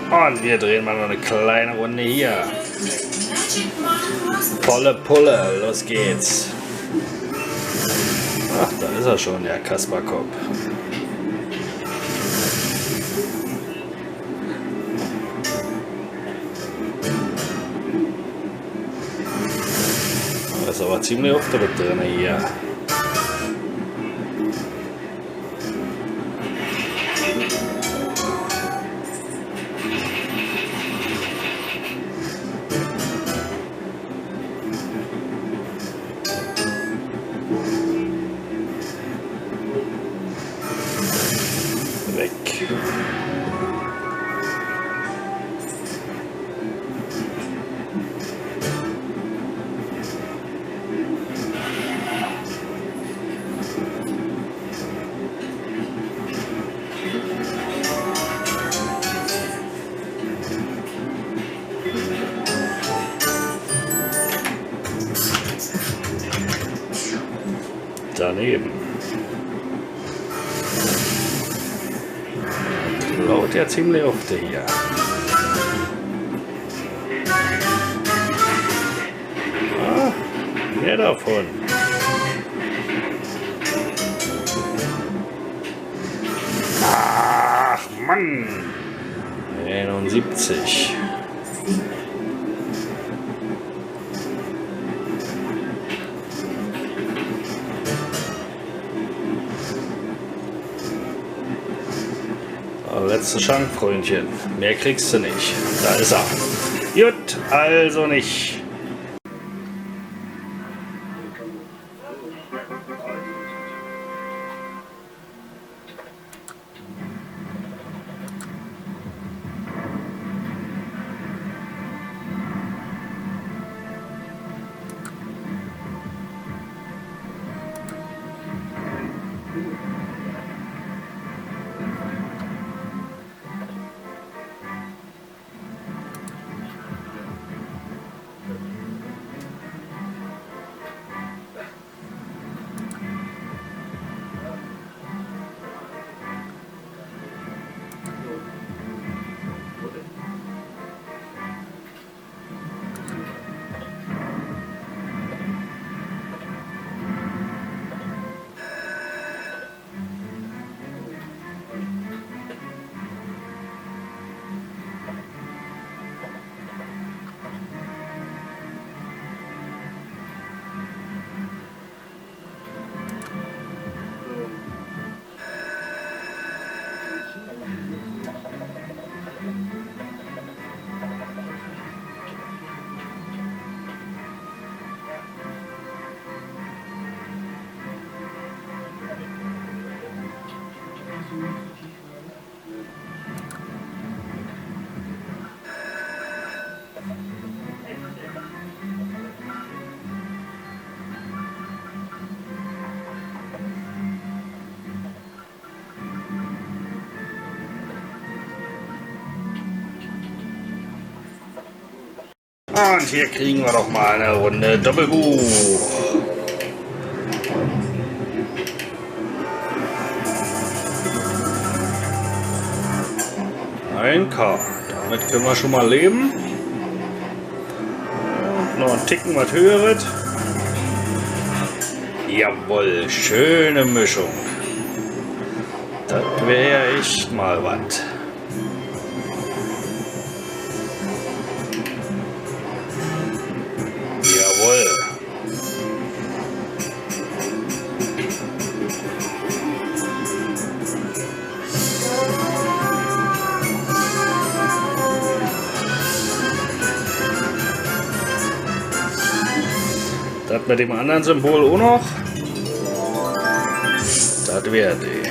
Und wir drehen mal noch eine kleine Runde hier. Volle Pulle, los geht's. Ach, da ist er schon, der Kasperkopf. Da ist aber ziemlich oft drin hier. Weg. Daneben. Laut ja ziemlich oft hier. Ah, mehr davon. Ach Mann. 71. Letzte Chance, Freundchen. Mehr kriegst du nicht. Da ist er. Gut, also nicht. Und hier kriegen wir doch mal eine Runde Doppelbuch. Ein K. Damit können wir schon mal leben. Und noch einen Ticken was höheres. Jawohl, schöne Mischung. Das wäre echt mal was. Jawohl. Das mit dem anderen Symbol auch noch. Das wäre die.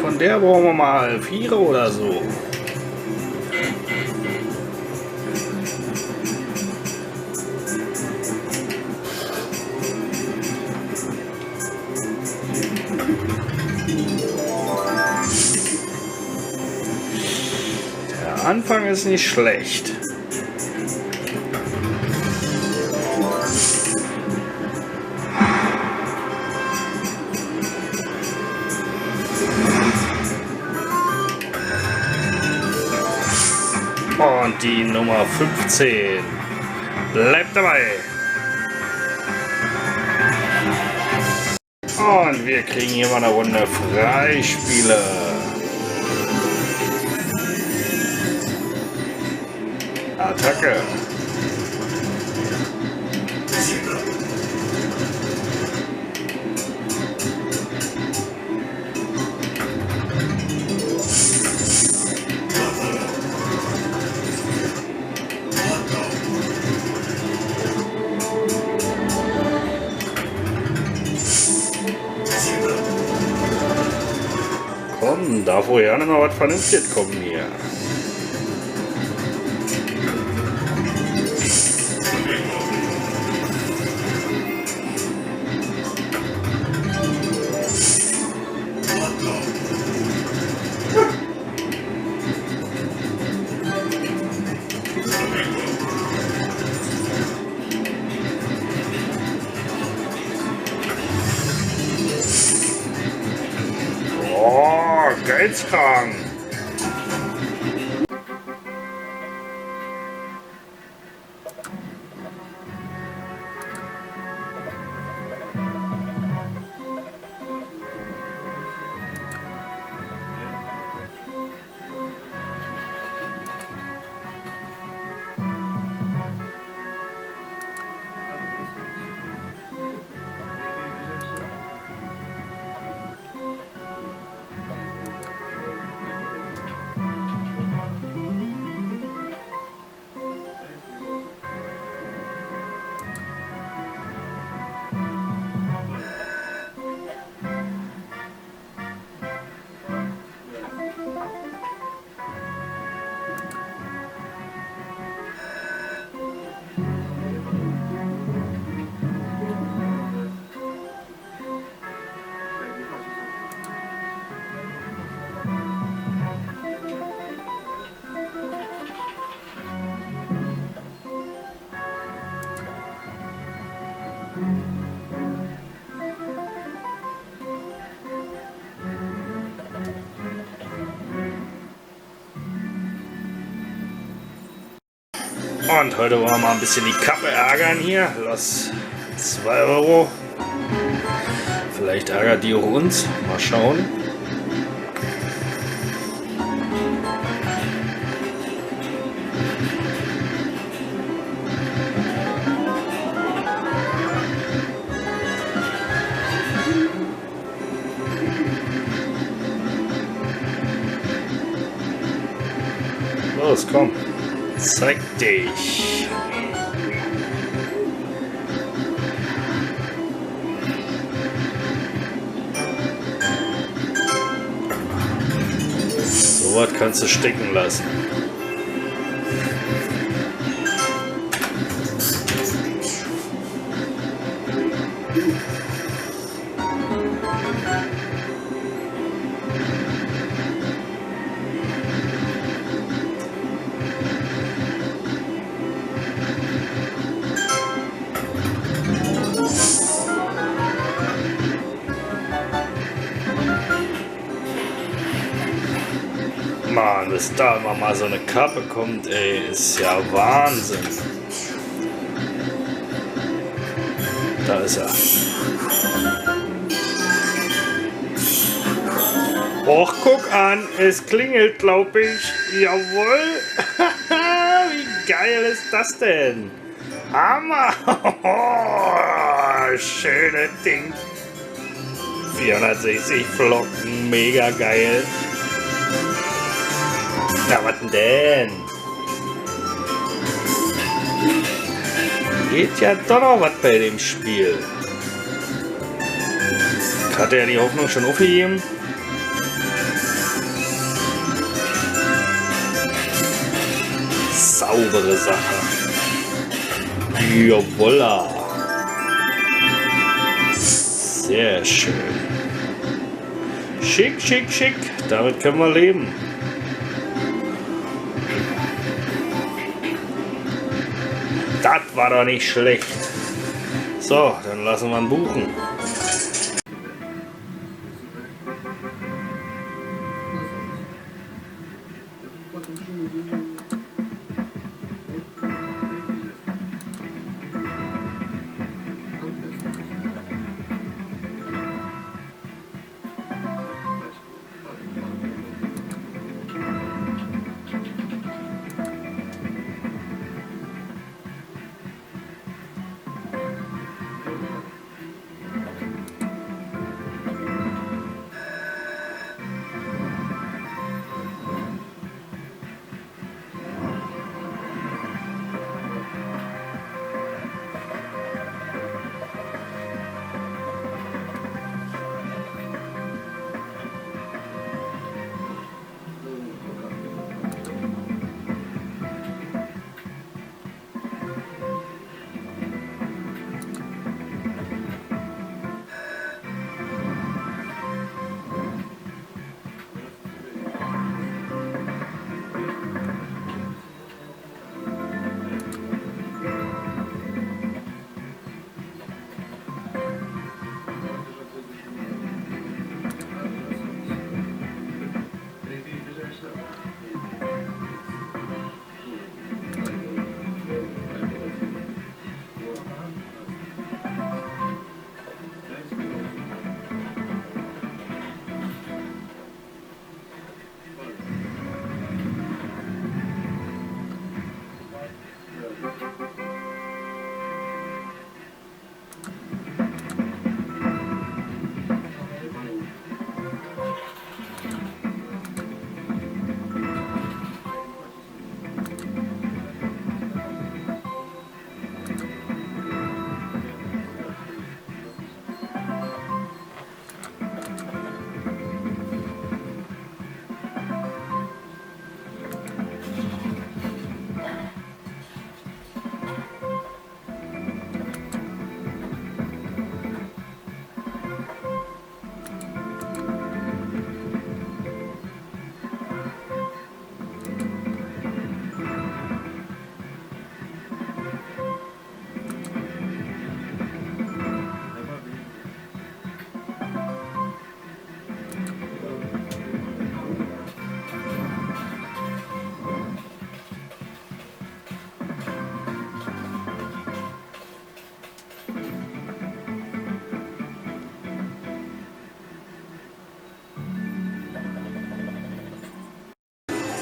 von der brauchen wir mal 4 oder so. Der Anfang ist nicht schlecht. Und die Nummer 15. Bleibt dabei. Und wir kriegen hier mal eine Runde Freispiele. Attacke. Komm, darf wohl ja noch mal was Vernünftiges kommen hier. Geizkrank. Und heute wollen wir mal ein bisschen die Kappe ärgern hier. Los, 2 Euro. Vielleicht ärgert die auch uns. Mal schauen. Los, komm. Zeig dich. So was kannst du stecken lassen. Mann, bis da immer mal so eine Kappe kommt, ey, ist ja Wahnsinn. Da ist er. Och, guck an, es klingelt, glaub ich. Jawohl. Wie geil ist das denn? Hammer. Schönes Ding. 460 Flocken, mega geil. Na, was denn? Geht ja doch noch was bei dem Spiel. Hat er die Hoffnung schon aufgegeben? saubere Sache. Jawolla. Sehr schön. Schick, schick, schick. Damit können wir leben. Das war doch nicht schlecht. So, dann lassen wir ihn buchen.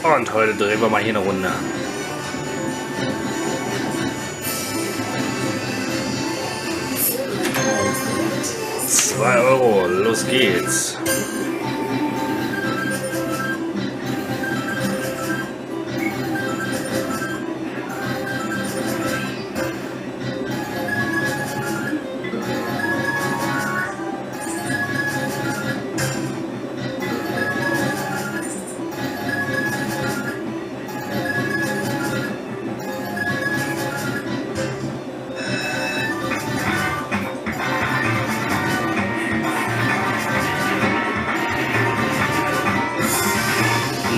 Und heute drehen wir mal hier eine Runde. €2, los geht's.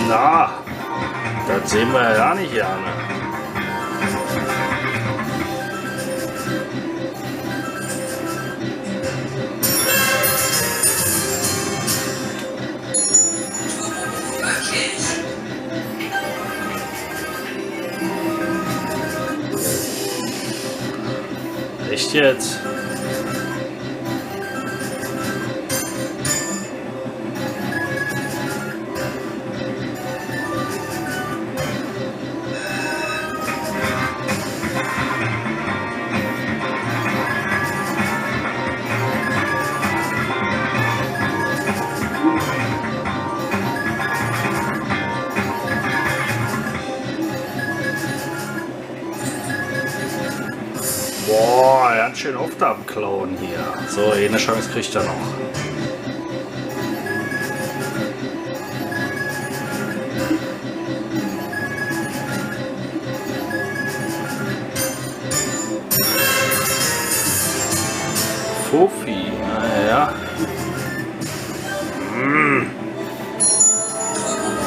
Na, das sehen wir ja nicht gerne. Echt jetzt? Boah, ganz schön oft abklauen hier. So, eine Chance kriegt er noch.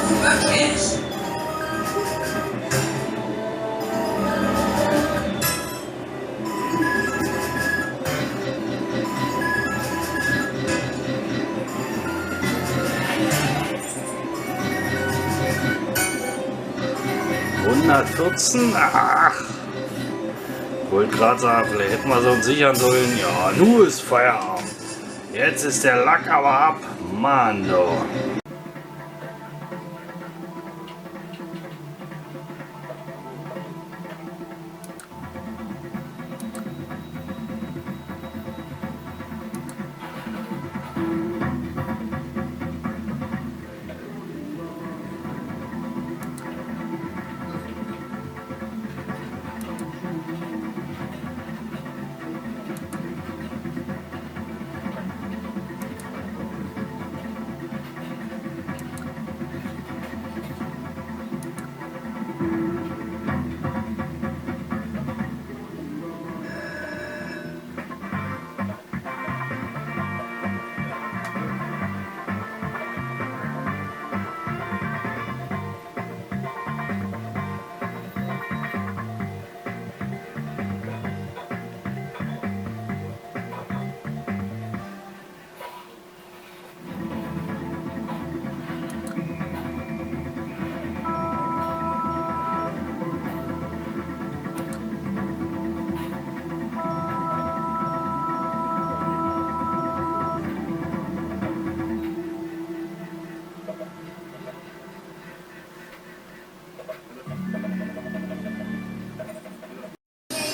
Wirklich? 114? Ach. Wollte gerade sagen, vielleicht hätten wir so uns sichern sollen. Ja, nu ist Feierabend. Jetzt ist der Lack aber ab. Mann, du.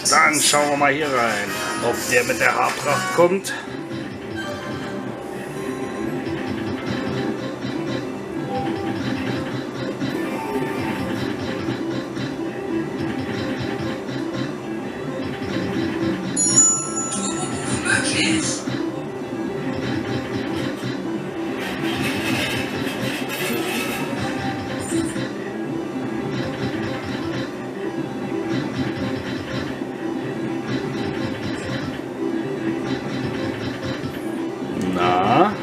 Dann schauen wir mal hier rein, ob der mit der Haarpracht kommt. Wirklich? Na?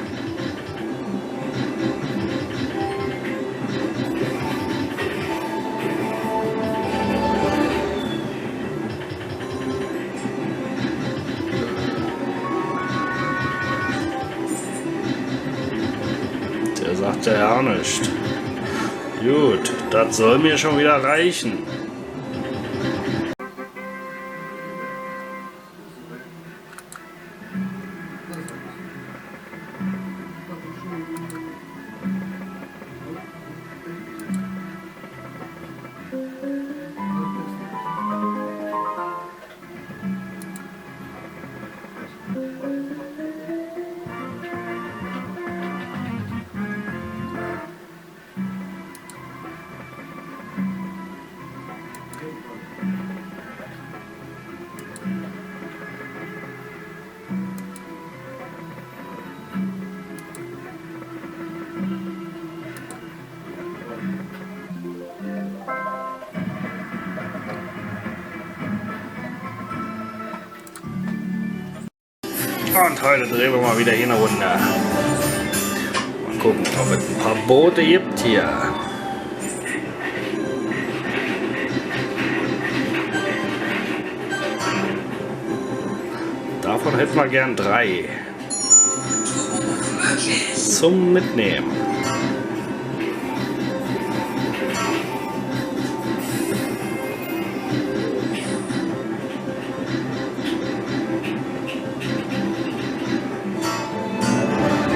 Der sagt ja nicht. Gut, das soll mir schon wieder reichen. Und heute drehen wir mal wieder hier eine Runde. Mal gucken, ob es ein paar Boote gibt hier. Davon hätten wir gern 3. Zum Mitnehmen.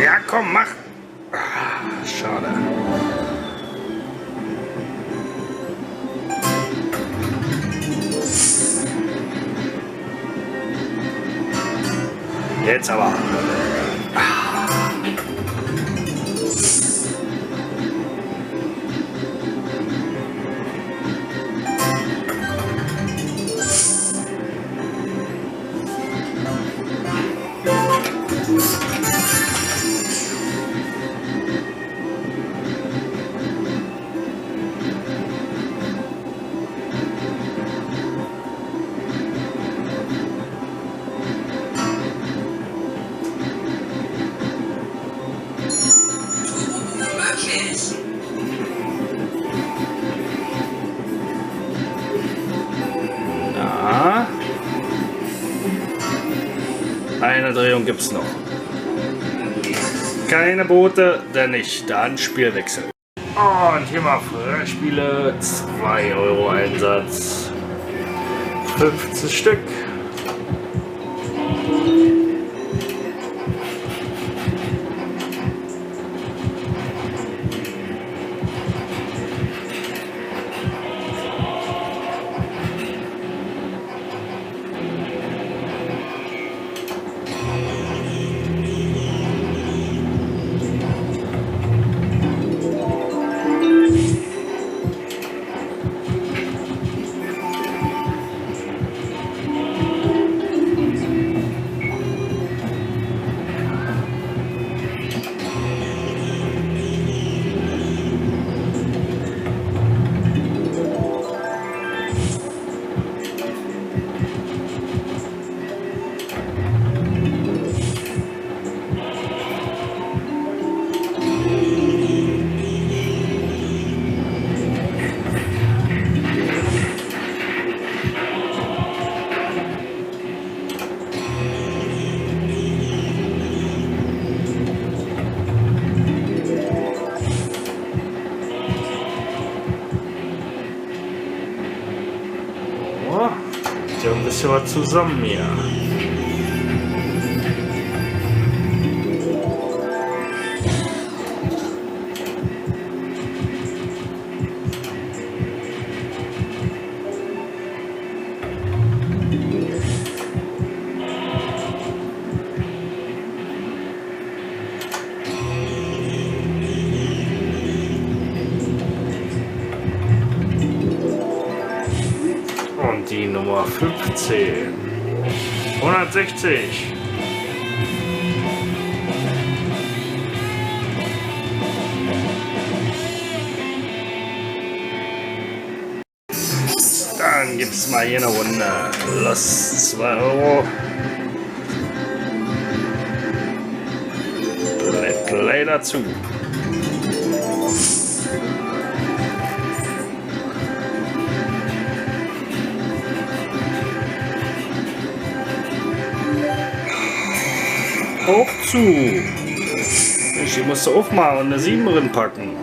Ja, komm, mach! Ah, schade. Jetzt aber. Eine Drehung gibt's noch. Keine Boote, denn nicht. Dann Spielwechsel. Und hier mal Freispiele. 2 Euro Einsatz. 15 Stück. Ja, ein bisschen was zusammen hier. Und die Nummer 15. 160. Dann gibt's mal hier eine Runde. Los, 2 Euro. Play dazu. Hoch zu. Ich musste aufmachen und eine 7 drin packen.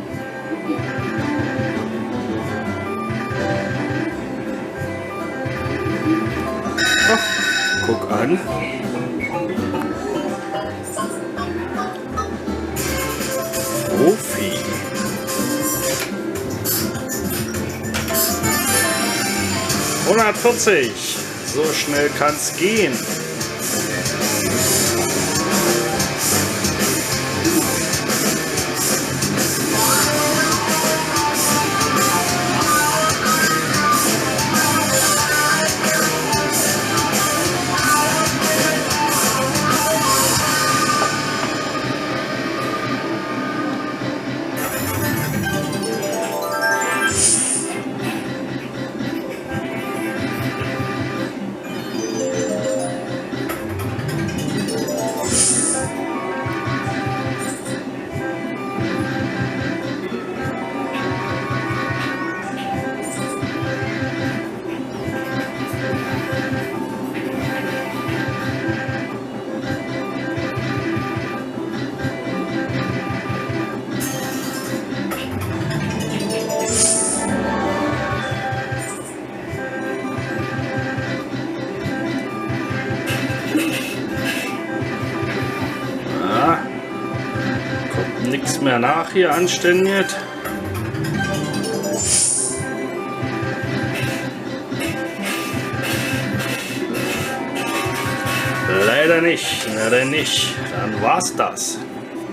Ach, guck an. Profi. $140. So schnell kann's gehen. Nichts mehr nach hier anständig. Leider nicht, leider nicht. Dann war's das.